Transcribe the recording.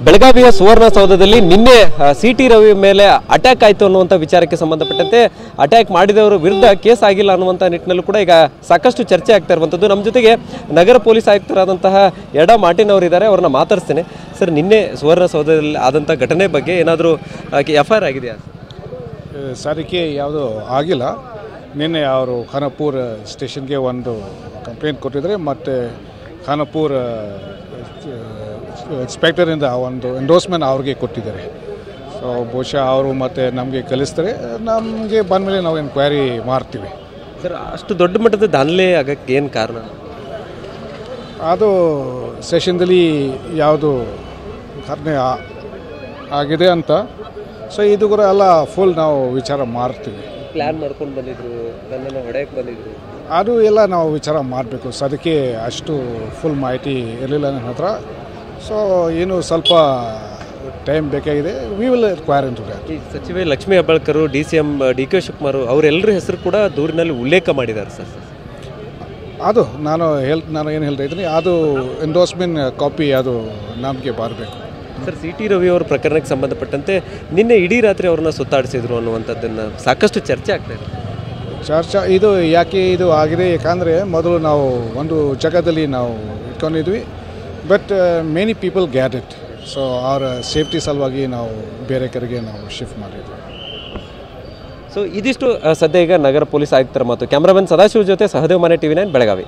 ಬೆಳಗಾವಿಯ ಸುವರ್ಣಸೌಧದಲ್ಲಿ ನಿನ್ನೆ ಸಿಟಿ ರವಿ ಮೇಲೆ ಅಟ್ಯಾಕ್ ಆಯಿತು ಅನ್ನುವಂಥ ವಿಚಾರಕ್ಕೆ ಸಂಬಂಧಪಟ್ಟಂತೆ ಅಟ್ಯಾಕ್ ಮಾಡಿದವರ ವಿರುದ್ಧ ಕೇಸ್ ಆಗಿಲ್ಲ ಅನ್ನುವಂಥ ನಿಟ್ಟಿನಲ್ಲೂ ಕೂಡ ಈಗ ಸಾಕಷ್ಟು ಚರ್ಚೆ ಆಗ್ತಾ ಇರುವಂಥದ್ದು. ನಮ್ಮ ಜೊತೆಗೆ ನಗರ ಪೊಲೀಸ್ ಆಯುಕ್ತರಾದಂತಹ ಎಡಾ ಮಾರ್ಟಿನ್ ಅವರಿದ್ದಾರೆ, ಅವ್ರನ್ನ ಮಾತಾಡ್ತೇನೆ. ಸರ್, ನಿನ್ನೆ ಸುವರ್ಣಸೌಧದಲ್ಲಿ ಆದಂಥ ಘಟನೆ ಬಗ್ಗೆ ಏನಾದರೂ FIR ಆಗಿದೆಯಾ? ಸಾರಿಗೆ ಯಾವುದು ಆಗಿಲ್ಲ. ನಿನ್ನೆ ಅವರು ಖಾನಾಪುರ ಸ್ಟೇಷನ್ಗೆ ಒಂದು ಕಂಪ್ಲೇಂಟ್ ಕೊಟ್ಟಿದ್ದಾರೆ ಮತ್ತು ಖಾನಾಪುರ ಇನ್ಸ್ಪೆಕ್ಟರಿಂದ ಒಂದು ಎಂಡೋರ್ಸ್ಮೆಂಟ್ ಅವ್ರಿಗೆ ಕೊಟ್ಟಿದ್ದಾರೆ. ಸೊ ಬಹುಶಃ ಅವರು ಮತ್ತು ನಮಗೆ ಕಲಿಸ್ತಾರೆ. ನಮಗೆ ಬಂದಮೇಲೆ ನಾವು ಎನ್ಕ್ವೈರಿ ಮಾಡ್ತೀವಿ. ಸರ್, ಅಷ್ಟು ದೊಡ್ಡ ಮಟ್ಟದ ದಾನ್ಲೆ ಆಗಕ್ಕೆ ಏನು ಕಾರಣ? ಅದು ಸೆಷನ್ದಲ್ಲಿ ಯಾವುದು ಘಟನೆ ಆಗಿದೆ ಅಂತ. ಸೊ ಇದು ಕೂಡ ಎಲ್ಲ ಫುಲ್ ನಾವು ವಿಚಾರ ಮಾಡ್ತೀವಿ. ಪ್ಲ್ಯಾನ್ ಮಾಡ್ಕೊಂಡು ಬಂದಿದ್ರು, ನನ್ನನ್ನು ಹೊಡೆಯಕ್ಕೆ ಬಂದಿದ್ರು, ಅದು ಎಲ್ಲ ನಾವು ವಿಚಾರ ಮಾಡಬೇಕು. ಸೊ ಅದಕ್ಕೆ ಅಷ್ಟು ಫುಲ್ ಮಾಹಿತಿ ಇರಲಿಲ್ಲ ನನ್ನ ಹತ್ರ. ಸೊ ಏನು ಸ್ವಲ್ಪ ಟೈಮ್ ಬೇಕಾಗಿದೆ. We will require in to that. ಈ ಸಚಿವೆ ಲಕ್ಷ್ಮೀ ಹೆಬ್ಬಾಳ್ಕರ್, DCM DK ಶಿವಕುಮಾರ್ ಅವರೆಲ್ಲರ ಹೆಸರು ಕೂಡ ದೂರಿನಲ್ಲಿ ಉಲ್ಲೇಖ ಮಾಡಿದ್ದಾರೆ ಸರ್. ಅದು ನಾನು ಏನು ಹೇಳ್ತಾ ಇದ್ದೀನಿ, ಅದು ಎಂಡೋರ್ಸ್ಮೆಂಟ್ ಕಾಪಿ ಅದು ನಮಗೆ ಬರಬೇಕು. ಸರ್, CT ರವಿ ಅವರ ಪ್ರಕರಣಕ್ಕೆ ಸಂಬಂಧಪಟ್ಟಂತೆ ನಿನ್ನೆ ಇಡೀ ರಾತ್ರಿ ಅವ್ರನ್ನ ಸುತ್ತಾಡಿಸಿದ್ರು ಅನ್ನುವಂಥದ್ದನ್ನು ಸಾಕಷ್ಟು ಚರ್ಚೆ ಆಗ್ತಾ ಇದೆ. ಚರ್ಚೆ ಇದು ಯಾಕೆ ಇದು ಆಗಿದೆ, ಯಾಕಂದರೆ ಮೊದಲು ನಾವು ಒಂದು ಜಾಗದಲ್ಲಿ ನಾವು ಇಟ್ಕೊಂಡಿದ್ವಿ. But many people got it. So ಅವರ ಸೇಫ್ಟಿ ಸಲುವಾಗಿ ನಾವು ಬೇರೆ ಕಡೆಗೆ ನಾವು ಶಿಫ್ಟ್ ಮಾಡಿದ್ವಿ. ಸೊ ಇದಿಷ್ಟು ಸದ್ಯ ಈಗ ನಗರ ಪೊಲೀಸ್ ಆಯುಕ್ತರ ಮಾತು. ಕ್ಯಾಮ್ರಾಮನ್ ಸದಾಶಿವ ಜೊತೆ ಸಹದೇವ್ ಮನೆ TV9 ಬೆಳಗಾವಿ.